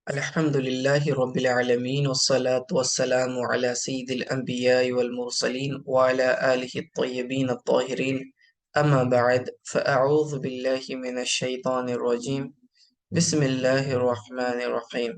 الحمد لله رب العالمين والصلاة والسلام على سيد الأنبياء والمرسلين وعلى آله الطيبين الطاهرين أما بعد فأعوذ بالله من الشيطان الرجيم بسم الله الرحمن الرحيم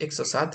107।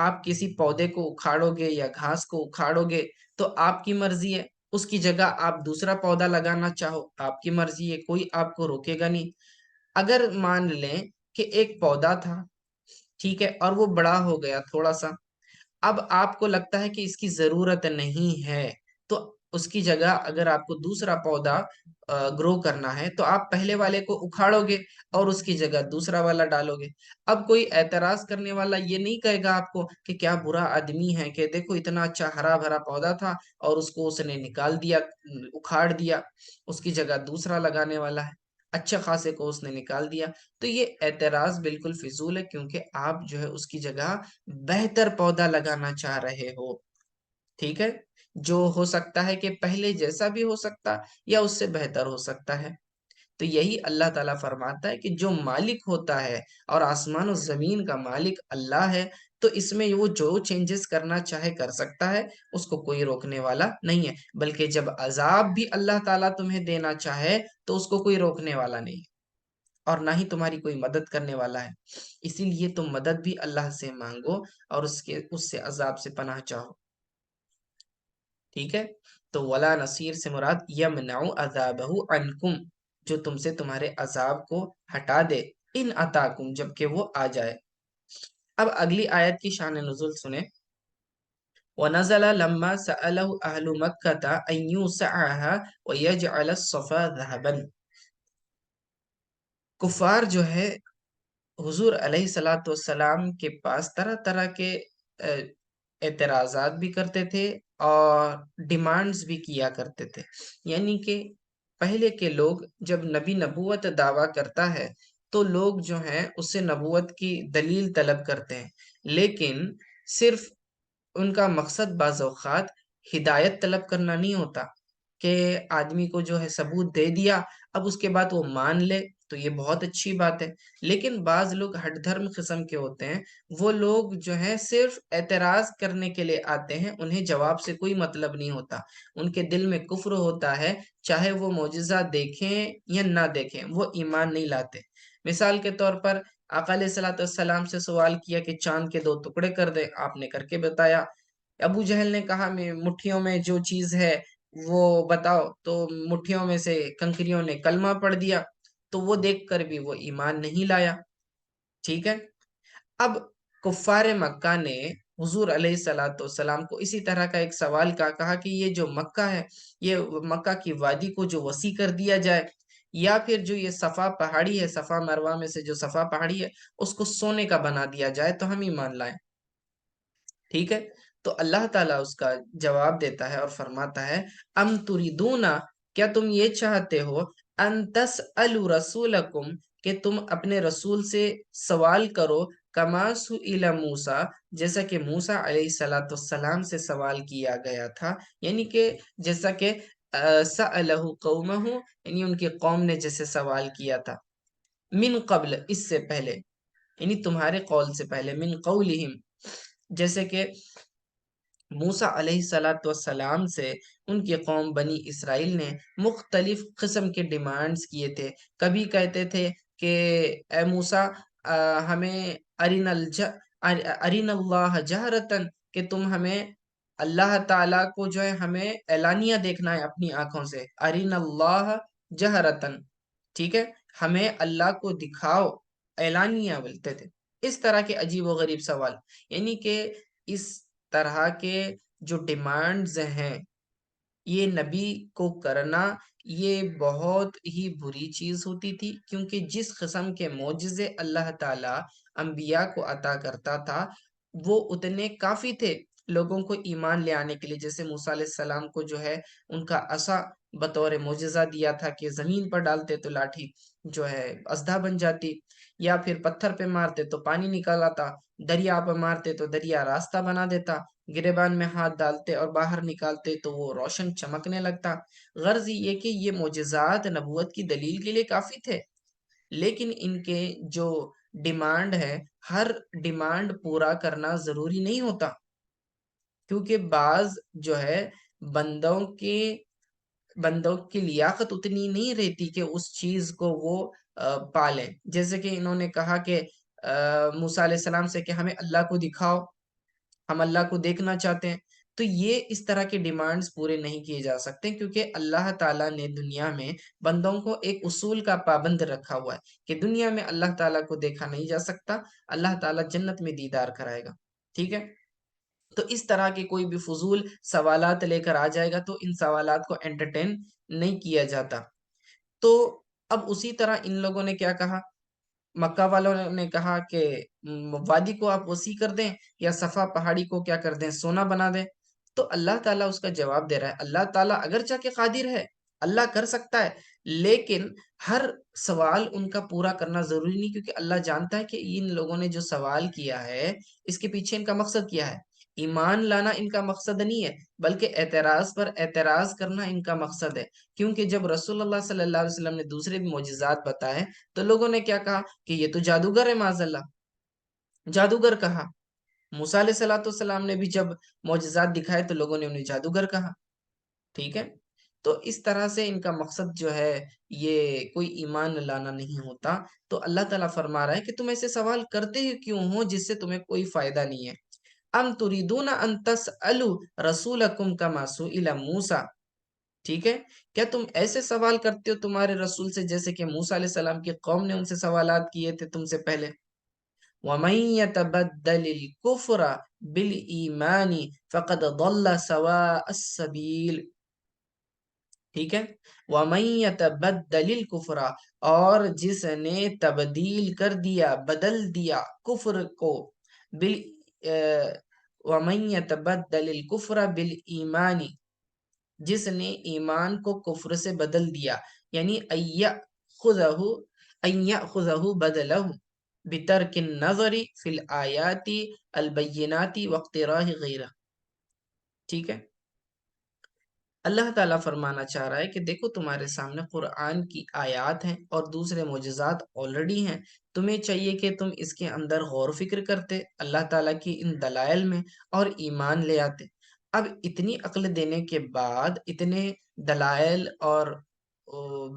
آپ کسی پودے کو اکھاڑو گے یا گھاس کو اکھاڑو گے تو آپ کی مرضی ہے، اس کی جگہ آپ دوسرا پودا لگانا چاہو آپ کی مرضی ہے، کوئی آپ کو روکے گا نہیں۔ اگر مان لیں کہ ایک پودا تھا، ٹھیک ہے، اور وہ بڑا ہو گیا تھوڑا سا، اب آپ کو لگتا ہے کہ اس کی ضرورت نہیں ہے، تو اس کی جگہ اگر آپ کو دوسرا پودا گرو کرنا ہے تو آپ پہلے والے کو اکھاڑو گے اور اس کی جگہ دوسرا والا ڈالو گے۔ اب کوئی اعتراض کرنے والا یہ نہیں کہے گا آپ کو کہ کیا برا آدمی ہے کہ دیکھو اتنا اچھا ہرا بھرا پودا تھا اور اس کو اس نے نکال دیا، اکھاڑ دیا، اس کی جگہ دوسرا لگانے والا ہے، اچھے خاصے کو اس نے نکال دیا۔ تو یہ اعتراض بالکل فضول ہے، کیونکہ آپ جو ہے اس کی جگہ بہتر پودا لگانا چاہ رہے ہو، ٹھیک ہے، جو ہو سکتا ہے کہ پہلے جیسا بھی ہو سکتا یا اس سے بہتر ہو سکتا ہے۔ تو یہی اللہ تعالیٰ فرماتا ہے کہ جو مالک ہوتا ہے، اور آسمان و زمین کا مالک اللہ ہے، تو اس میں وہ جو چینجز کرنا چاہے کر سکتا ہے، اس کو کوئی روکنے والا نہیں ہے۔ بلکہ جب عذاب بھی اللہ تعالیٰ تمہیں دینا چاہے تو اس کو کوئی روکنے والا نہیں ہے، اور نہ ہی تمہاری کوئی مدد کرنے والا ہے۔ اسی لیے تم مدد بھی اللہ سے مانگو اور اس سے عذاب سے پناہ چاہو، ٹھیک ہے۔ تو ولا نصیر سے مراد یمنع عذابہ عنکم، جو تم سے تمہارے عذاب کو ہٹا دے، ان اتاکم، جب کہ وہ آ جائے۔ اب اگلی آیت کی شان نزول سنیں۔ وَنَزَلَ لَمَّا سَأَلَهُ أَهْلُ مَكَّةَ أَن يُوسِعَهَا وَيَجْعَلَ الصَّفَا ذَهَبًا۔ کفار جو ہے حضور علیہ الصلوۃ والسلام کے پاس طرح طرح کے اعتراضات بھی کرتے تھے اور ڈیمانڈز بھی کیا کرتے تھے۔ یعنی کہ پہلے کے لوگ جب نبی نبوت دعویٰ کرتا ہے تو لوگ جو ہیں اس سے نبوت کی دلیل طلب کرتے ہیں، لیکن صرف ان کا مقصد بعض اوقات ہدایت طلب کرنا نہیں ہوتا کہ آدمی کو جو ہے ثبوت دے دیا، اب اس کے بعد وہ مان لے تو یہ بہت اچھی بات ہے۔ لیکن بعض لوگ ہٹ دھرم قسم کے ہوتے ہیں، وہ لوگ جو ہیں صرف اعتراض کرنے کے لیے آتے ہیں، انہیں جواب سے کوئی مطلب نہیں ہوتا، ان کے دل میں کفر ہوتا ہے، چاہے وہ معجزہ دیکھیں یا نہ دیکھیں وہ ایمان نہیں لاتے۔ مثال کے طور پر آقا علیہ الصلوۃ والسلام سے سوال کیا کہ چاند کے 2 ٹکڑے کر دے، آپ نے کر کے بتایا۔ ابو جہل نے کہا میں مٹھیوں میں جو چیز ہے وہ بتاؤ، تو مٹھیوں میں سے کنکریوں نے کلمہ پڑھ دیا، تو وہ دیکھ کر بھی وہ ایمان نہیں لایا، ٹھیک ہے۔ اب کفار مکہ نے حضور علیہ الصلوۃ والسلام کو اسی طرح کا ایک سوال کا، کہا کہ یہ جو مکہ ہے، یہ مکہ کی وادی کو جو وسیع کر دیا جائے، یا پھر جو یہ صفا پہاڑی ہے، صفا مروہ میں سے جو صفا پہاڑی ہے، اس کو سونے کا بنا دیا جائے تو ہم ایمان لائیں، ٹھیک ہے۔ تو اللہ تعالیٰ اس کا جواب دیتا ہے اور فرماتا ہے ام تریدونا، کیا تم یہ چاہتے ہو، ان تسألوا رسولکم، کہ تم اپنے رسول سے سوال کرو، کما سئل موسیٰ، جیسا کہ موسیٰ علیہ الصلوۃ والسلام سے سوال کیا گیا تھا، یعنی کہ جیسا کہ سألہ قومہ، یعنی ان کی قوم نے جیسے سوال کیا تھا، من قبل، اس سے پہلے، یعنی تمہارے قول سے پہلے، من قولہم، جیسے کہ موسیٰ علیہ الصلوۃ والسلام سے ان کی قوم بنی اسرائیل نے مختلف قسم کے ڈیمانڈز کیے تھے۔ کبھی کہتے تھے کہ اے موسیٰ ہمیں ارین اللہ جہرتن، کہ تم ہمیں اللہ تعالیٰ کو جو ہے ہمیں اعلانیہ دیکھنا ہے اپنی آنکھوں سے، ارین اللہ جہرتن، ٹھیک ہے، ہمیں اللہ کو دکھاؤ، اعلانیہ بولتے تھے۔ اس طرح کے عجیب و غریب سوال، یعنی کہ اس طرح کے جو ڈیمانڈز ہیں، یہ نبی کو کرنا یہ بہت ہی بری چیز ہوتی تھی، کیونکہ جس قسم کے معجزے اللہ تعالیٰ انبیاء کو عطا کرتا تھا وہ اتنے کافی تھے لوگوں کو ایمان لے آنے کے لیے۔ جیسے موسیٰ علیہ السلام کو جو ہے ان کا عصا بطور معجزہ دیا تھا کہ زمین پر ڈالتے تو لاٹھی جو ہے اژدھا بن جاتی، یا پھر پتھر پہ مارتے تو پانی نکل آتا، دریا پہ مارتے تو دریا راستہ بنا دیتا، گریبان میں ہاتھ ڈالتے اور باہر نکالتے تو وہ روشن چمکنے لگتا۔ غرض یہ کہ یہ معجزات نبوت کی دلیل کے لیے کافی تھے، لیکن ان کے جو ڈیمانڈ ہے، ہر ڈیمانڈ پورا کرنا ضروری نہیں ہوتا، کیونکہ بعض جو ہے بندوں کی لیاقت اتنی نہیں رہتی کہ اس چیز کو وہ پالیں۔ جیسے کہ انہوں نے کہا کہ موسیٰ علیہ السلام سے کہ ہمیں اللہ کو دکھاؤ، ہم اللہ کو دیکھنا چاہتے ہیں. تو یہ اس طرح کے ڈیمانڈز پورے نہیں کیے جا سکتے، کیونکہ اللہ تعالیٰ نے دنیا میں بندوں کو ایک اصول کا پابند رکھا ہوا ہے کہ دنیا میں اللہ تعالیٰ کو دیکھا نہیں جا سکتا، اللہ تعالیٰ جنت میں دیدار کرائے گا. ٹھیک ہے. تو اس طرح کے کوئی بھی فضول سوالات لے کر آ جائے گا تو ان سوالات کو انٹرٹین نہیں کیا جاتا. تو اب اسی طرح ان لوگوں نے کیا کہا، مکہ والوں نے کہا کہ وادی کو آپ وسیع کر دیں یا صفا پہاڑی کو کیا کر دیں، سونا بنا دیں. تو اللہ تعالیٰ اس کا جواب دے رہا ہے، اللہ تعالیٰ اگرچہ کہ قادر ہے، اللہ کر سکتا ہے، لیکن ہر سوال ان کا پورا کرنا ضروری نہیں، کیونکہ اللہ جانتا ہے کہ ان لوگوں نے جو سوال کیا ہے اس کے پیچھے ان کا مقصد کیا ہے. ایمان لانا ان کا مقصد نہیں ہے، بلکہ اعتراض پر اعتراض کرنا ان کا مقصد ہے. کیونکہ جب رسول اللہ صلی اللہ علیہ وسلم نے دوسرے بھی معجزات بتائے تو لوگوں نے کیا کہا کہ یہ تو جادوگر ہے، معاذ اللہ، جادوگر کہا. موسیٰ علیہ السلام نے بھی جب معجزات دکھائے تو لوگوں نے انہیں جادوگر کہا. ٹھیک ہے. تو اس طرح سے ان کا مقصد جو ہے یہ کوئی ایمان لانا نہیں ہوتا. تو اللہ تعالیٰ فرما رہا ہے کہ تم ایسے سوال کرتے ہی کیوں ہو جس سے تمہیں کوئی فائدہ نہیں ہے. ام تریدون ان تسألوا رسولکم کما سئل موسیٰ. ٹھیک ہے. کیا تم ایسے سوال کرتے ہو تمہارے رسول سے جیسے کہ موسیٰ علیہ السلام کی قوم نے ان سے سوالات کیے تھے تم سے پہلے. وَمَن يَتَبَدَّلِ الْكُفْرَ بِالْإِيمَانِ فَقَدْ ضَلَّ سَوَاءَ السَّبِيلِ. ٹھیک ہے. وَمَن يَتَبَدَّلِ الْكُفْرَ، اور جس نے تبدیل کر دیا، بدل دیا کفر کو، بال وَمَن يَتَبَدَّلِ الْكُفْرَ بِالْإِيمَانِ، جس نے ایمان کو کفر سے بدل دیا، یعنی ان یأخذہ بدلہ بترک النظر فی الآیات البینات واقتراح غیرہ. ٹھیک ہے. اللہ تعالیٰ فرمانا چاہ رہا ہے کہ دیکھو تمہارے سامنے قرآن کی آیات ہیں اور دوسرے معجزات آلریڈی ہیں، تمہیں چاہیے کہ تم اس کے اندر غور و فکر کرتے اللہ تعالیٰ کی ان دلائل میں اور ایمان لے آتے. اب اتنی عقل دینے کے بعد، اتنے دلائل اور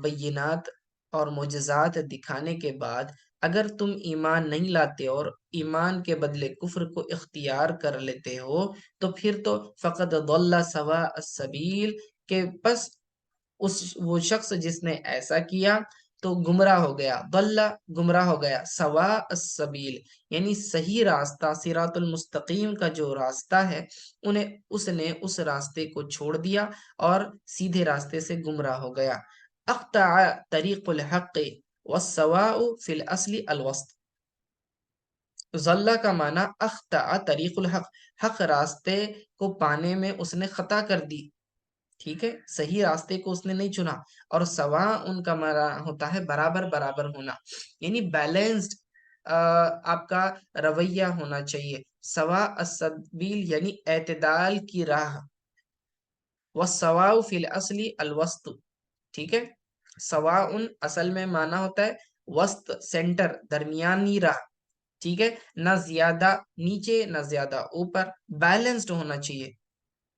بینات اور معجزات دکھانے کے بعد اگر تم ایمان نہیں لاتے اور ایمان کے بدلے کفر کو اختیار کر لیتے ہو تو پھر تو فقط ضل سواء السبیل، کہ بس وہ شخص جس نے ایسا کیا تو گمراہ ہو گیا. ضل گمراہ ہو گیا، سواء السبیل یعنی صحیح راستہ، صراط المستقیم کا جو راستہ ہے اس نے اس راستے کو چھوڑ دیا اور سیدھے راستے سے گمراہ ہو گیا. اقطع طریق الحق والسواء فی الاصل الوسط. ضلع کا معنی اخطا طریق الحق، حق راستے کو پانے میں اس نے خطا کر دی. ٹھیک ہے. صحیح راستے کو اس نے نہیں چنا. اور سوا ان کا معنی ہوتا ہے برابر برابر ہونا، یعنی بیلنسڈ آپ کا رویہ ہونا چاہیے. سوا السبیل یعنی اعتدال کی راہ. والسواء فی الاصل الوسط. ٹھیک ہے. سواء اصل میں معنی ہوتا ہے وسط، سینٹر، درمیانی راہ. ٹھیک ہے. نہ زیادہ نیچے نہ زیادہ اوپر، بیلنسڈ ہونا چاہیے.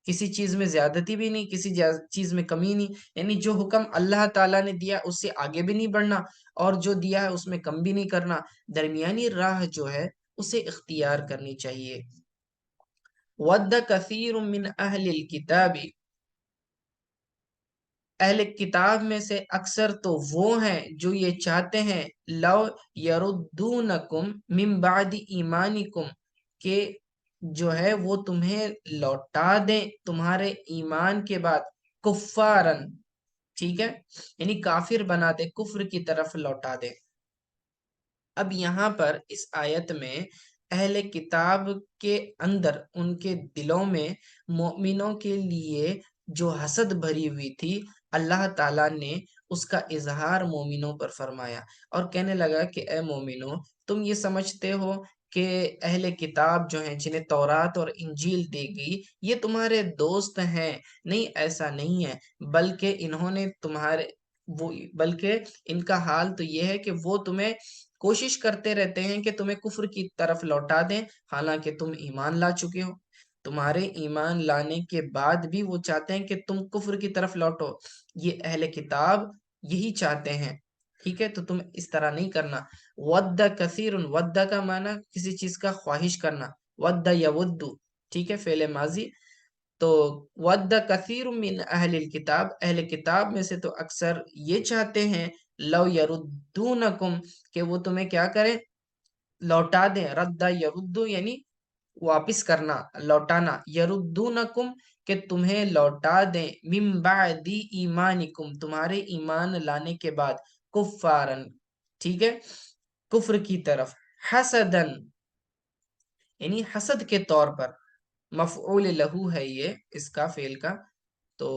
کسی چیز میں زیادتی بھی نہیں، کسی چیز میں کمی نہیں. یعنی جو حکم اللہ تعالیٰ نے دیا اس سے آگے بھی نہیں بڑھنا اور جو دیا ہے اس میں کم بھی نہیں کرنا. درمیانی راہ جو ہے اسے اختیار کرنی چاہیے. وَدَّ كَثِيرٌ مِّنْ أَهْلِ الْكِتَابِ، اہل کتاب میں سے اکثر تو وہ ہیں جو یہ چاہتے ہیں لو یردونکم من بعد ایمانکم، کہ جو ہے وہ تمہیں لوٹا دیں تمہارے ایمان کے بعد، کفارن. ٹھیک ہے. یعنی کافر بنا دے، کفر کی طرف لوٹا دے. اب یہاں پر اس آیت میں اہل کتاب کے اندر، ان کے دلوں میں مومنوں کے لیے جو حسد بھری ہوئی تھی، اللہ تعالیٰ نے اس کا اظہار مومنوں پر فرمایا اور کہنے لگا کہ اے مومنوں، تم یہ سمجھتے ہو کہ اہل کتاب جو ہیں جنہیں تورات اور انجیل دی گئی یہ تمہارے دوست ہیں. نہیں، ایسا نہیں ہے، بلکہ انہوں نے بلکہ ان کا حال تو یہ ہے کہ وہ تمہیں کوشش کرتے رہتے ہیں کہ تمہیں کفر کی طرف لوٹا دیں، حالانکہ تم ایمان لا چکے ہو. تمہارے ایمان لانے کے بعد بھی وہ چاہتے ہیں کہ تم کفر کی طرف لوٹو. یہ اہل کتاب یہی چاہتے ہیں. ٹھیک ہے. تو تم اس طرح نہیں کرنا. وَدَّ كَثِيرٌ، وَدَّ کا معنی کسی چیز کا خواہش کرنا، وَدَّ یَوُدُّ. ٹھیک ہے، فعل ماضی. تو ود کثیر من اہل الکتاب، اہل کتاب میں سے تو اکثر یہ چاہتے ہیں، لو یردونکم، کہ وہ تمہیں کیا کریں، لوٹا دیں. رد یردو یعنی واپس کرنا، لوٹانا. یردونکم کہ تمہیں لوٹا دیں، من بعد ایمانکم تمہارے ایمان لانے کے بعد، کفارن ٹھیک ہے، کفر کی طرف، حسدن یعنی حسد کے طور پر. مفعول لہو ہے یہ اس کا، فعل کا. تو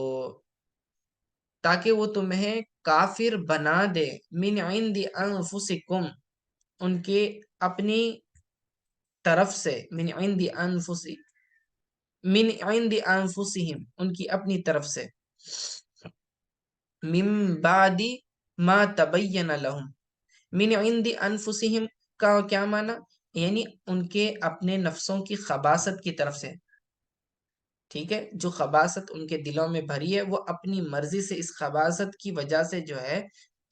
تاکہ وہ تمہیں کافر بنا دے، من عند انفسکم ان کے اپنی طرف سے، من عند انفسہم ان کی اپنی طرف سے. من بعد ما تبین لہم، من عند انفسہم کا کیا معنی، یعنی ان کے اپنے نفسوں کی خباثت کی طرف سے. ٹھیک ہے، جو خباثت ان کے دلوں میں بھری ہے، وہ اپنی مرضی سے اس خباثت کی وجہ سے جو ہے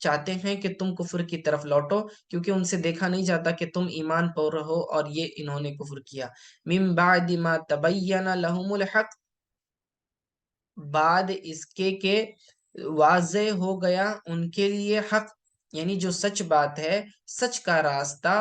چاہتے ہیں کہ تم کفر کی طرف لوٹو، کیونکہ ان سے دیکھا نہیں جاتا کہ تم ایمان پر رہو اور یہ انہوں نے کفر کیا. من بعد ما تبین لہم الحق، بعد اس کے کہ واضح ہو گیا ان کے لیے حق، یعنی جو سچ بات ہے، سچ کا راستہ،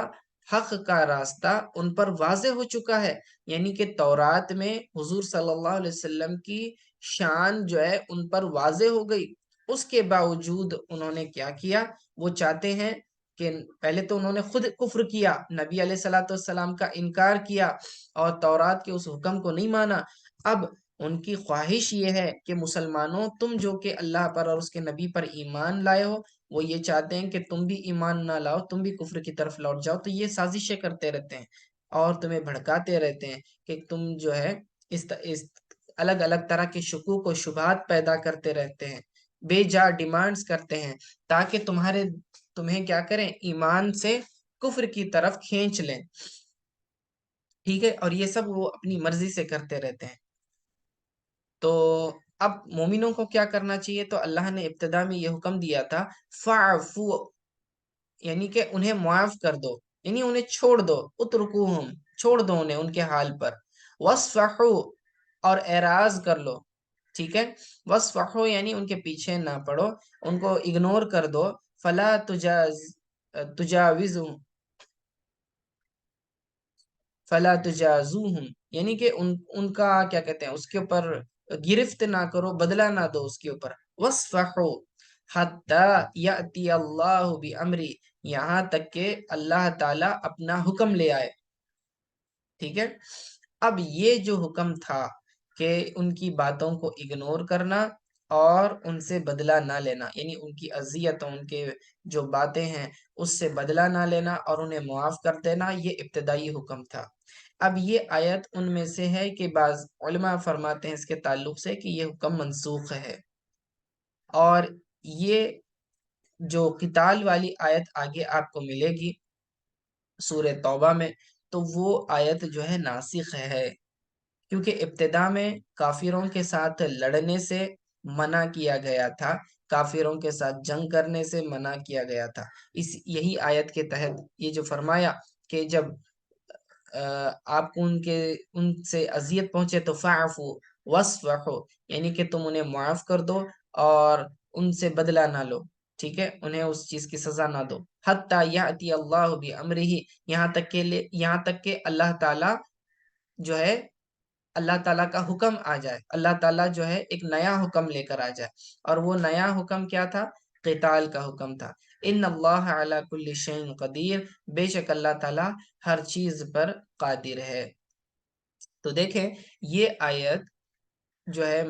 حق کا راستہ ان پر واضح ہو چکا ہے. یعنی کہ تورات میں حضور صلی اللہ علیہ وسلم کی شان جو ہے ان پر واضح ہو گئی. اس کے باوجود انہوں نے کیا کیا، وہ چاہتے ہیں کہ پہلے تو انہوں نے خود کفر کیا، نبی علیہ الصلوۃ والسلام کا انکار کیا اور تورات کے اس حکم کو نہیں مانا. اب ان کی خواہش یہ ہے کہ مسلمانوں، تم جو کہ اللہ پر اور اس کے نبی پر ایمان لائے ہو، وہ یہ چاہتے ہیں کہ تم بھی ایمان نہ لاؤ، تم بھی کفر کی طرف لوٹ جاؤ. تو یہ سازشیں کرتے رہتے ہیں اور تمہیں بھڑکاتے رہتے ہیں کہ تم جو ہے اس الگ الگ طرح کے شکوک و شبہات پیدا کرتے رہتے ہیں، بے جا ڈیمانڈز کرتے ہیں، تاکہ تمہیں کیا کریں، ایمان سے کفر کی طرف کھینچ لیں. ٹھیک ہے، اور یہ سب وہ اپنی مرضی سے کرتے رہتے ہیں. تو اب مومنوں کو کیا کرنا چاہیے، تو اللہ نے ابتدا میں یہ حکم دیا تھا، فَعْفُو یعنی کہ انہیں معاف کر دو، یعنی انہیں چھوڑ دو، اترکوہم چھوڑ دو انہیں ان کے حال پر، وَاصْفَحُوا اور اعراض کر لو. ٹھیک ہے، وَاصْفَحُوا یعنی ان کے پیچھے نہ پڑو، ان کو اگنور کر دو. فَلَا تُجَاوِزُهُمْ فلا تجازوہم یعنی کہ ان کا کیا کہتے ہیں، اس کے اوپر گرفت نہ کرو، بدلہ نہ دو اس کے اوپر. وَاصْفَحُوا حَتَّى يَأْتِيَ اللَّهُ بِأَمْرِهِ یہاں تک کہ اللہ تعالیٰ اپنا حکم لے آئے. ٹھیک ہے، اب یہ جو حکم تھا کہ ان کی باتوں کو اگنور کرنا اور ان سے بدلہ نہ لینا، یعنی ان کی اذیتوں، ان کے جو باتیں ہیں اس سے بدلہ نہ لینا اور انہیں معاف کر دینا، یہ ابتدائی حکم تھا. اب یہ آیت ان میں سے ہے کہ بعض علماء فرماتے ہیں اس کے تعلق سے کہ یہ حکم منسوخ ہے. اور یہ جو قتال والی آیت آگے آپ کو ملے گی سورہ توبہ میں، تو وہ آیت جو ہے ناسخ ہے، کیونکہ ابتدا میں کافروں کے ساتھ لڑنے سے منع کیا گیا تھا، کافروں کے ساتھ جنگ کرنے سے منع کیا گیا تھا. یہی آیت کے تحت یہ جو فرمایا کہ جب آپ کو ان سے اذیت پہنچے تو فاعفو واصفحوا یعنی کہ تم انہیں معاف کر دو اور ان سے بدلہ نہ لو. ٹھیک ہے، انہیں اس چیز کی سزا نہ دو. حتی یأتی اللہ بامرہ یہاں تک کہ اللہ تعالیٰ جو ہے، اللہ تعالیٰ کا حکم آ جائے، اللہ تعالیٰ جو ہے ایک نیا حکم لے کر آ جائے. اور وہ نیا حکم کیا تھا، قتال کا حکم تھا. ان اللہ علی کل شیء قدیر، بے شک اللہ تعالیٰ ہر چیز پر قادر ہے. تو دیکھیں یہ آیت جو ہے،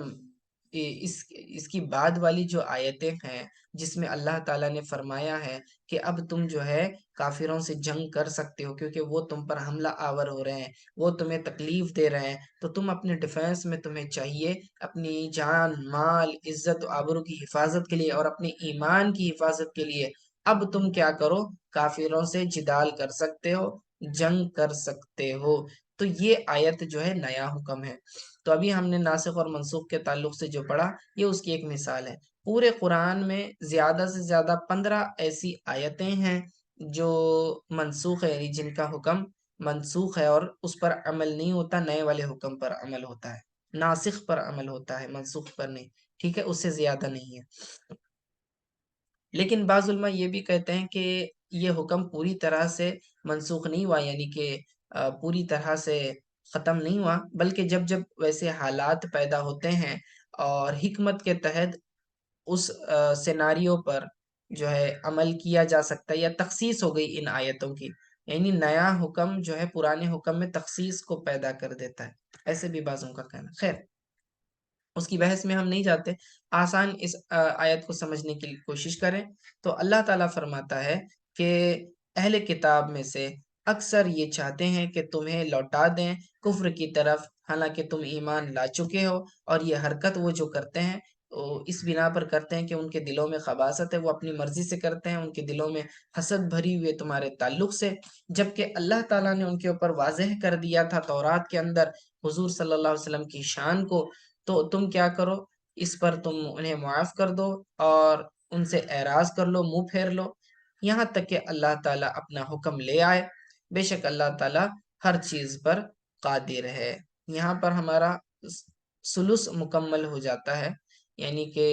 اس کی بعد والی جو آیتیں ہیں جس میں اللہ تعالیٰ نے فرمایا ہے کہ اب تم جو ہے کافروں سے جنگ کر سکتے ہو، کیونکہ وہ تم پر حملہ آور ہو رہے ہیں، وہ تمہیں تکلیف دے رہے ہیں، تو تم اپنے ڈیفینس میں تمہیں چاہیے اپنی جان، مال، عزت و آبرو کی حفاظت کے لیے اور اپنے ایمان کی حفاظت کے لیے اب تم کیا کرو، کافروں سے جدال کر سکتے ہو، جنگ کر سکتے ہو. تو یہ آیت جو ہے نیا حکم ہے. تو ابھی ہم نے ناسخ اور منسوخ کے تعلق سے جو پڑھا، یہ اس کی ایک مثال ہے. پورے قرآن میں زیادہ سے زیادہ 15 ایسی آیتیں ہیں جو منسوخ ہے، یعنی جن کا حکم منسوخ ہے اور اس پر عمل نہیں ہوتا، نئے والے حکم پر عمل ہوتا ہے، ناسخ پر عمل ہوتا ہے، منسوخ پر نہیں، ٹھیک ہے، اس سے زیادہ نہیں ہے۔ لیکن بعض علماء یہ بھی کہتے ہیں کہ یہ حکم پوری طرح سے منسوخ نہیں ہوا، یعنی کہ پوری طرح سے ختم نہیں ہوا، بلکہ جب جب ویسے حالات پیدا ہوتے ہیں اور حکمت کے تحت اس سیناریو پر جو ہے عمل کیا جا سکتا ہے، یا تخصیص ہو گئی ان آیتوں کی، یعنی نیا حکم جو ہے پرانے حکم میں تخصیص کو پیدا کر دیتا ہے، ایسے بھی بعضوں کا کہنا۔ خیر، اس کی بحث میں ہم نہیں جاتے، آسان اس آیت کو سمجھنے کی کوشش کریں تو اللہ تعالیٰ فرماتا ہے کہ اہل کتاب میں سے اکثر یہ چاہتے ہیں کہ تمہیں لوٹا دیں کفر کی طرف، حالانکہ تم ایمان لا چکے ہو، اور یہ حرکت وہ جو کرتے ہیں وہ اس بنا پر کرتے ہیں کہ ان کے دلوں میں خباثت ہے، وہ اپنی مرضی سے کرتے ہیں، ان کے دلوں میں حسد بھری ہوئی ہے تمہارے تعلق سے، جبکہ اللہ تعالیٰ نے ان کے اوپر واضح کر دیا تھا تورات کے اندر حضور صلی اللہ علیہ وسلم کی شان کو، تو تم کیا کرو، اس پر تم انہیں معاف کر دو اور ان سے اعراض کر لو، منہ پھیر لو، یہاں تک کہ اللہ تعالیٰ اپنا حکم لے آئے، بے شک اللہ تعالیٰ ہر چیز پر قادر ہے۔ یہاں پر ہمارا سلس مکمل ہو جاتا ہے، یعنی کہ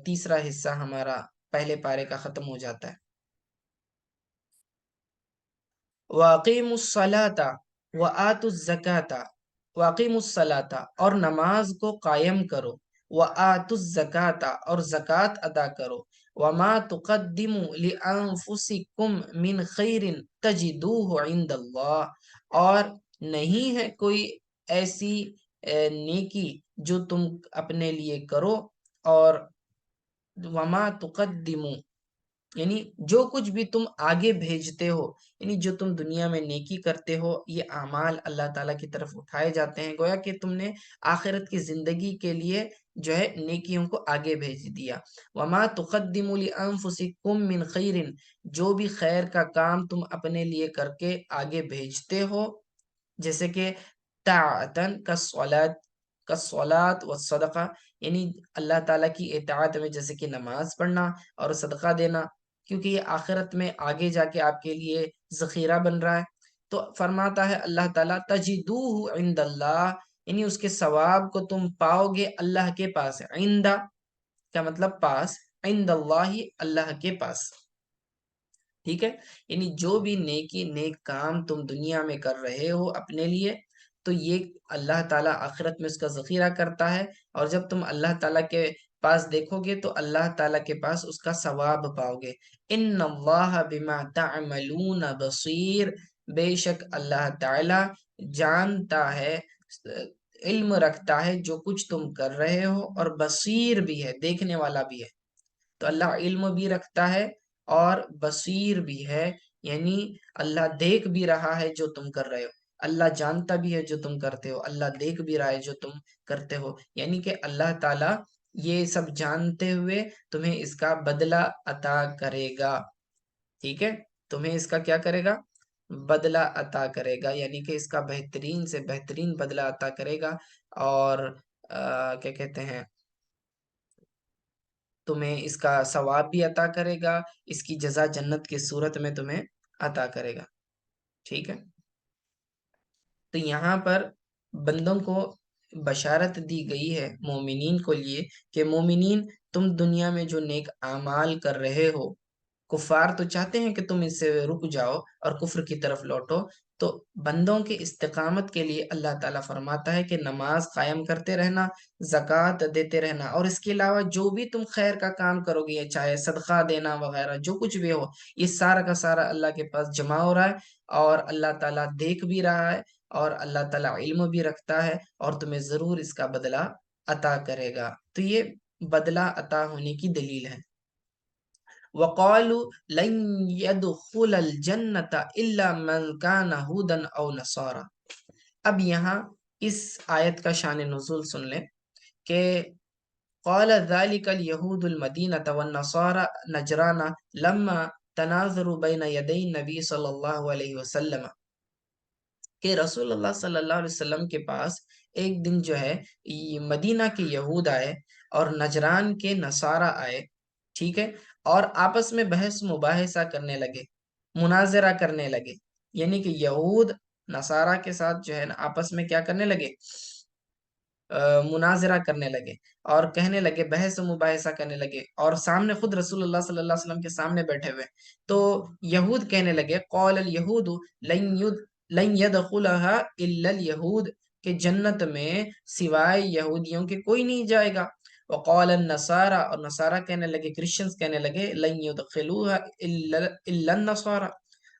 تیسرا حصہ ہمارا پہلے پارے کا ختم ہو جاتا ہے۔ وَأَقِيمُوا الصَّلَاةَ وَآتُوا الزَّكَاةَ، وَأَقِيمُوا الصَّلَاةَ اور نماز کو قائم کرو، وَآتُوا الزَّكَاةَ اور زکوٰۃ ادا کرو، وَمَا تُقَدِّمُوا لِأَنفُسِكُم مِّن خَيْرٍ تَجِدُوهُ عِندَ اللَّهِ، اور نہیں ہے کوئی ایسی نیکی جو تم اپنے لیے کرو، اور وَمَا تُقَدِّمُوا یعنی جو کچھ بھی تم آگے بھیجتے ہو، یعنی جو تم دنیا میں نیکی کرتے ہو، یہ اعمال اللہ تعالیٰ کی طرف اٹھائے جاتے ہیں، گویا کہ تم نے آخرت کی زندگی کے لیے جو ہے نیکیوں کو آگے بھیج دیا۔ وَمَا تُقَدِّمُوا لِأَنفُسِكُم مِّن خَيْرٍ، جو بھی خیر کا کام تم اپنے لیے کر کے آگے بھیجتے ہو، جیسے کہ طاعتن کالصلاۃ والصدقہ، یعنی اللہ تعالیٰ کی اطاعت میں جیسے کہ نماز پڑھنا اور صدقہ دینا، کیونکہ یہ آخرت میں آگے جا کے آپ کے لیے ذخیرہ بن رہا ہے، تو فرماتا ہے اللہ تعالیٰ تجدوہ عند اللہ، یعنی اس کے ثواب کو تم پاؤ گے اللہ کے پاس، عند کا مطلب پاس، عند اللہ اللہ کے پاس، ٹھیک ہے، یعنی جو بھی نیکی نیک کام تم دنیا میں کر رہے ہو اپنے لیے، تو یہ اللہ تعالیٰ آخرت میں اس کا ذخیرہ کرتا ہے، اور جب تم اللہ تعالیٰ کے پاس دیکھو گے تو اللہ تعالیٰ کے پاس اس کا ثواب پاؤ گے۔ ان اللہ بما تعملون بصیر، بے شک اللہ تعالیٰ جانتا ہے، علم رکھتا ہے جو کچھ تم کر رہے ہو، اور بصیر بھی ہے، دیکھنے والا بھی ہے، تو اللہ علم بھی رکھتا ہے اور بصیر بھی ہے، یعنی اللہ دیکھ بھی رہا ہے جو تم کر رہے ہو، اللہ جانتا بھی ہے جو تم کرتے ہو، اللہ دیکھ بھی رہا ہے جو تم کرتے ہو، یعنی کہ اللہ تعالیٰ یہ سب جانتے ہوئے تمہیں اس کا بدلہ عطا کرے گا، ٹھیک ہے، تمہیں اس کا کیا کرے گا، بدلہ عطا کرے گا، یعنی کہ اس کا بہترین سے بہترین بدلہ عطا کرے گا، اور کیا کہتے ہیں، تمہیں اس کا ثواب بھی عطا کرے گا، اس کی جزا جنت کی صورت میں تمہیں عطا کرے گا، ٹھیک ہے۔ تو یہاں پر بندوں کو بشارت دی گئی ہے مومنین کو لیے کہ مومنین، تم دنیا میں جو نیک اعمال کر رہے ہو، کفار تو چاہتے ہیں کہ تم اس سے رک جاؤ اور کفر کی طرف لوٹو، تو بندوں کے استقامت کے لیے اللہ تعالیٰ فرماتا ہے کہ نماز قائم کرتے رہنا، زکوٰۃ دیتے رہنا، اور اس کے علاوہ جو بھی تم خیر کا کام کرو گے، چاہے صدقہ دینا وغیرہ جو کچھ بھی ہو، یہ سارا کا سارا اللہ کے پاس جمع ہو رہا ہے، اور اللہ تعالیٰ دیکھ بھی رہا ہے، اور اللہ تعالیٰ علم بھی رکھتا ہے، اور تمہیں ضرور اس کا بدلہ عطا کرے گا، تو یہ بدلہ عطا ہونے کی دلیل ہے۔ وَقَالُوا لَن يَدْخُلَ الْجَنَّةَ إِلَّا مَنْ كَانَ هُودًا أَوْ نَصَارَىٰ، اب یہاں اس آیت کا شان نزول سن لیں کہ قَالَ ذَلِكَ الْيَهُودُ الْمَدِينَةَ وَالنَّصَارَىٰ نَجْرَانَ لَمَّا تَنَاظَرُوا بَيْنَ يَدَيْ النَّبِيِّ صلی اللہ علیہ وسلم، کہ رسول اللہ صلی اللہ علیہ وسلم کے پاس ایک دن جو ہے مدینہ کے یہود آئے اور نجران کے نصارہ آئے، ٹھیک ہے، اور آپس میں بحث مباحثہ کرنے لگے، مناظرہ کرنے لگے، یعنی کہ یہود نصارہ کے ساتھ جو ہے نا آپس میں کیا کرنے لگے، مناظرہ کرنے لگے اور کہنے لگے، بحث و مباحثہ کرنے لگے، اور سامنے خود رسول اللہ صلی اللہ علیہ وسلم کے سامنے بیٹھے ہوئے. تو یہود کہنے لگے، قول الیہود لن يدخلها الا الیہود، کہ جنت میں سوائے یہودیوں کے کوئی نہیں جائے گا. وقال النصارى، اور نصارہ کہنے لگے، کرسچنز کہنے لگے، لن يدخلوها الا النصارى،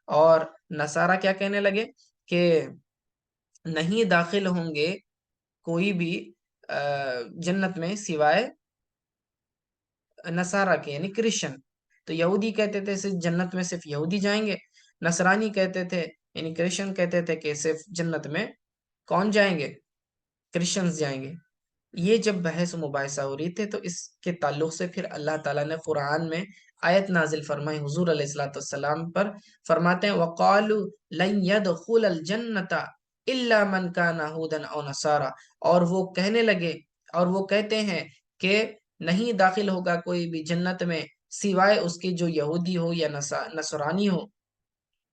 اور نصارہ کیا کہنے لگے کہ نہیں داخل ہوں گے کوئی بھی جنت میں سوائے نصارہ کے، یعنی کرسچن. تو یہودی کہتے تھے صرف جنت میں صرف یہودی جائیں گے، نصرانی کہتے تھے یعنی کرسچن کہتے تھے کہ صرف جنت میں کون جائیں گے، کرسچنز جائیں گے. یہ جب بحث و مباحثہ ہو رہی تھے تو اس کے تعلق سے پھر اللہ تعالیٰ نے قرآن میں آیت نازل فرمائی حضور علیہ الصلوۃ والسلام پر. فرماتے ہیں وَقَالُوا لَن يَدْخُلَ الْجَنَّةَ إِلَّا مَنْ كَانَ هُودًا أَوْ نَصَارَىٰ، اور وہ کہنے لگے اور وہ کہتے ہیں کہ نہیں داخل ہوگا کوئی بھی جنت میں سوائے اس کی جو یہودی ہو یا نصرانی ہو.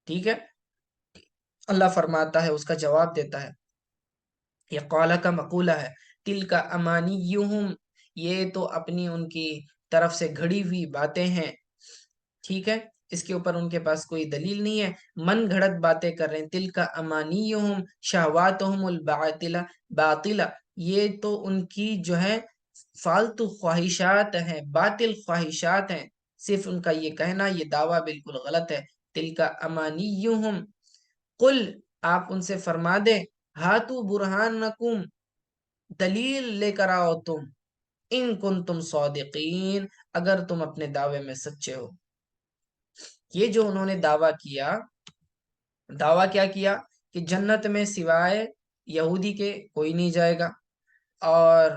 ٹھیک ہے، اللہ فرماتا ہے، اس کا جواب دیتا ہے، یہ قالا کا مقولہ ہے، تل کا امانیہم، یہ تو اپنی ان کی طرف سے گھڑی ہوئی باتیں ہیں. ٹھیک ہے، اس کے اوپر ان کے پاس کوئی دلیل نہیں ہے، من گھڑت باتیں کر رہے ہیں. تل کا امانیہم شہواتہم الباطلہ، باطلہ، یہ تو ان کی جو ہے فالتو خواہشات ہیں، باطل خواہشات ہیں. صرف ان کا یہ کہنا، یہ دعویٰ بالکل غلط ہے. تل کا امانیہم، قل، آپ ان سے فرما دیں، ہاتو برہانکم، دلیل لے کر آؤ تم، ان کنتم صادقین، اگر تم اپنے دعوے میں سچے ہو. یہ جو انہوں نے دعویٰ کیا کیا کہ جنت میں سوائے یہودی کے کوئی نہیں جائے گا، اور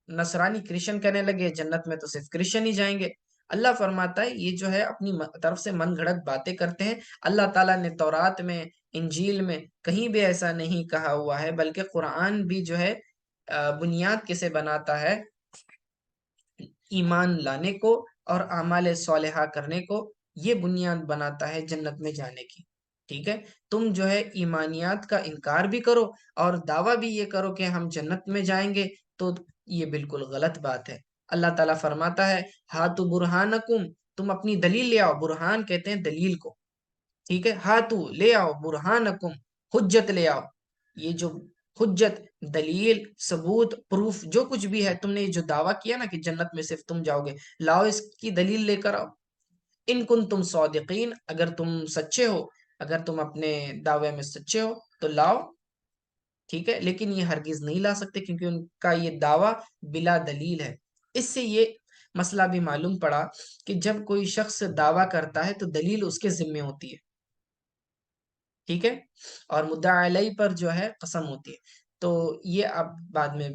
نصرانی کرسچن کہنے لگے جنت میں تو صرف کرسچن ہی جائیں گے. اللہ فرماتا ہے یہ جو ہے اپنی طرف سے من گھڑت باتیں کرتے ہیں. اللہ تعالیٰ نے تورات میں، انجیل میں کہیں بھی ایسا نہیں کہا ہوا ہے، بلکہ قرآن بھی جو ہے بنیاد کسے بناتا ہے، ایمان لانے کو اور اعمال صالحہ کرنے کو، یہ بنیاد بناتا ہے جنت میں جانے کی. ٹھیک ہے، تم جو ہے ایمانیات کا انکار بھی کرو اور دعویٰ بھی یہ کرو کہ ہم جنت میں جائیں گے، تو یہ بالکل غلط بات ہے. اللہ تعالیٰ فرماتا ہے ہاتو برہانکم، تم اپنی دلیل لے آؤ. برہان کہتے ہیں دلیل کو. ٹھیک ہے، ہاتو لے آؤ، برہانکم، حجت لے آؤ. یہ جو حجت، دلیل، ثبوت، پروف، جو کچھ بھی ہے، تم نے جو دعویٰ کیا نا کہ جنت میں صرف تم جاؤ گے، لاؤ اس کی دلیل لے کر آؤ. ان کنتم صادقین، اگر تم سچے ہو، اگر تم اپنے دعوے میں سچے ہو تو لاؤ. ٹھیک ہے، لیکن یہ ہرگز نہیں لا سکتے کیونکہ ان کا یہ دعویٰ بلا دلیل ہے. اس سے یہ مسئلہ بھی معلوم پڑا کہ جب کوئی شخص دعویٰ کرتا ہے تو دلیل اس کے ذمے ہوتی ہے. ٹھیک ہے، اور مدعا علیہ پر جو ہے قسم ہوتی ہے. تو یہ اب بعد میں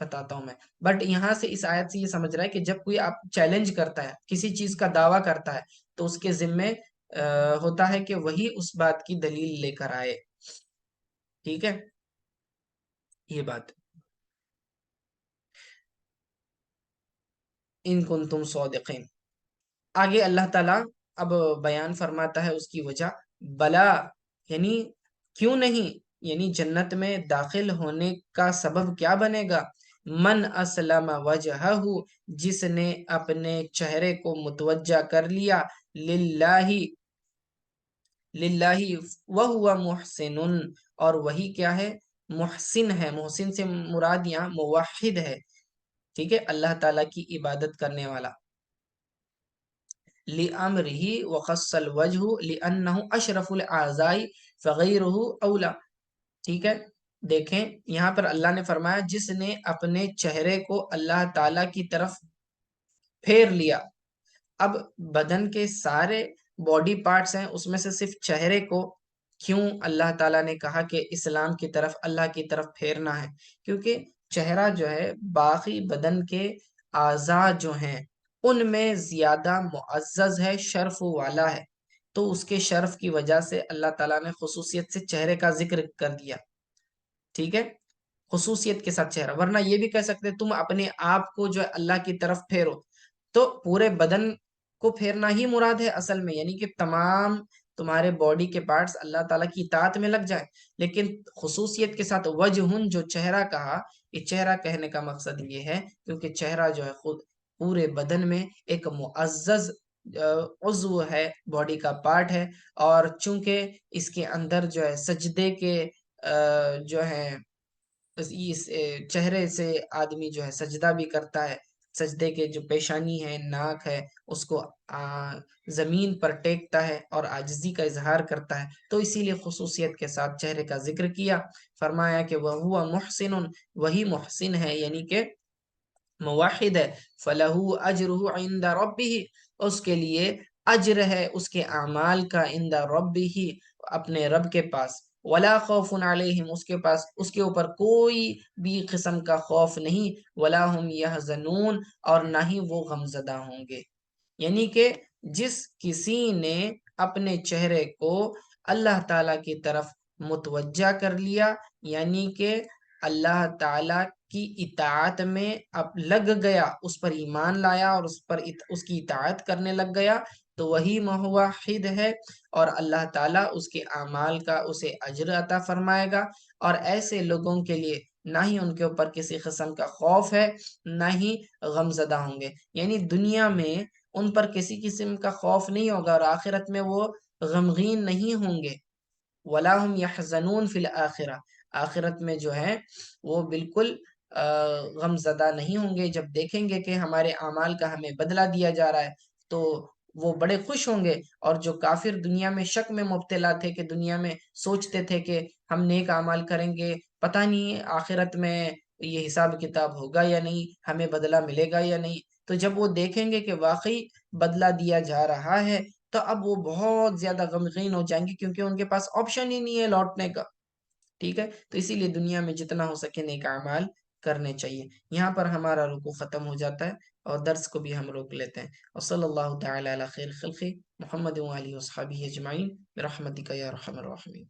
بتاتا ہوں میں. بٹ یہاں سے اس آیت سے یہ سمجھ رہا ہے کہ جب کوئی آپ چیلنج کرتا ہے، کسی چیز کا دعویٰ کرتا ہے، تو اس کے ذمے ہوتا ہے کہ وہی اس بات کی دلیل لے کر آئے. ٹھیک ہے، یہ بات. ان کنتم صادقین. آگے اللہ تعالیٰ اب بیان فرماتا ہے اس کی وجہ. بلا، یعنی کیوں نہیں، یعنی جنت میں داخل ہونے کا سبب کیا بنے گا. من اسلم وجہہ، جس نے اپنے چہرے کو متوجہ کر لیا، للہ، للہ وہو محسن، اور وہی کیا ہے، محسن ہے. محسن سے مراد یہاں موحد ہے. ٹھیک ہے، اللہ تعالیٰ کی عبادت کرنے والا. لِأَمْرِهِ وَخَصَّ الْوَجْهُ لِأَنَّهُ أَشْرَفُ الْأَعْضَاءِ فَغَيْرُهُ أَوْلَى. ٹھیک ہے، دیکھیں یہاں پر اللہ نے فرمایا جس نے اپنے چہرے کو اللہ تعالیٰ کی طرف پھیر لیا. اب بدن کے سارے باڈی پارٹس ہیں، اس میں سے صرف چہرے کو کیوں اللہ تعالیٰ نے کہا کہ اسلام کی طرف، اللہ کی طرف پھیرنا ہے؟ کیونکہ چہرہ جو ہے باقی بدن کے اعضاء جو ہیں ان میں زیادہ معزز ہے، شرف والا ہے. تو اس کے شرف کی وجہ سے اللہ تعالیٰ نے خصوصیت سے چہرے کا ذکر کر دیا. ٹھیک ہے، خصوصیت کے ساتھ چہرہ. ورنہ یہ بھی کہہ سکتے تم اپنے آپ کو جو ہے اللہ کی طرف پھیرو، تو پورے بدن کو پھیرنا ہی مراد ہے اصل میں، یعنی کہ تمام تمہارے باڈی کے پارٹس اللہ تعالیٰ کی اطاعت میں لگ جائیں، لیکن خصوصیت کے ساتھ وجہن جو چہرہ کہا، یہ چہرہ کہنے کا مقصد یہ ہے کیونکہ چہرہ جو ہے خود پورے بدن میں ایک معزز عضو ہے، باڈی کا پارٹ ہے، اور چونکہ اس کے اندر جو ہے سجدے کے جو ہے اس چہرے سے آدمی جو ہے سجدہ بھی کرتا ہے، سجدے کے جو پیشانی ہے، ناک ہے، اس کو زمین پر ٹیکتا ہے اور عاجزی کا اظہار کرتا ہے، تو اسی لیے خصوصیت کے ساتھ چہرے کا ذکر کیا، فرمایا کہ وہ محسن، وہی محسن ہے یعنی کہ موحد ہے، فَلَهُ أَجْرُهُ عِنْدَ رَبِّهِ، اس کے لیے اجر ہے اس کے اعمال کا، عند ربه، اپنے رب کے پاس، ولا خوف علیہم، اس کے پاس اس کے اوپر کوئی بھی قسم کا خوف نہیں، ولا هم يحزنون، اور نہ ہی وہ غمزدہ ہوں گے۔ یعنی کہ جس کسی نے اپنے چہرے کو اللہ تعالیٰ کی طرف متوجہ کر لیا، یعنی کہ اللہ تعالیٰ کی اطاعت میں اب لگ گیا، اس پر ایمان لایا اور اس کی اطاعت کرنے لگ گیا، تو وہی موحد ہے، اور اللہ تعالیٰ اس کے اعمال کا اسے اجر عطا فرمائے گا، اور ایسے لوگوں کے لیے نہ ہی ان کے اوپر کسی قسم کا خوف ہے، نہ ہی غمزدہ ہوں گے، یعنی دنیا میں ان پر کسی قسم کا خوف نہیں ہوگا، اور آخرت میں وہ غمگین نہیں ہوں گے، وَلَا هُمْ يَحْزَنُونَ فِي الْآخِرَةِ، آخرت میں جو ہے وہ بالکل غم زدہ نہیں ہوں گے، جب دیکھیں گے کہ ہمارے اعمال کا ہمیں بدلہ دیا جا رہا ہے تو وہ بڑے خوش ہوں گے، اور جو کافر دنیا میں شک میں مبتلا تھے، کہ دنیا میں سوچتے تھے کہ ہم نیک اعمال کریں گے، پتہ نہیں آخرت میں یہ حساب کتاب ہوگا یا نہیں، ہمیں بدلہ ملے گا یا نہیں، تو جب وہ دیکھیں گے کہ واقعی بدلہ دیا جا رہا ہے، تو اب وہ بہت زیادہ غمگین ہو جائیں گے، کیونکہ ان کے پاس آپشن ہی نہیں ہے لوٹنے کا، ٹھیک ہے؟ تو اسی لیے دنیا میں جتنا ہو سکے نیک اعمال کرنے چاہیے۔ یہاں پر ہمارا رکوع ختم ہو جاتا ہے اور درس کو بھی ہم روک لیتے ہیں، اور صلی اللہ تعالی علی خیر خلقہ محمد و آلہ و صحبہ اجمعین برحمتک یا ارحم الراحمین۔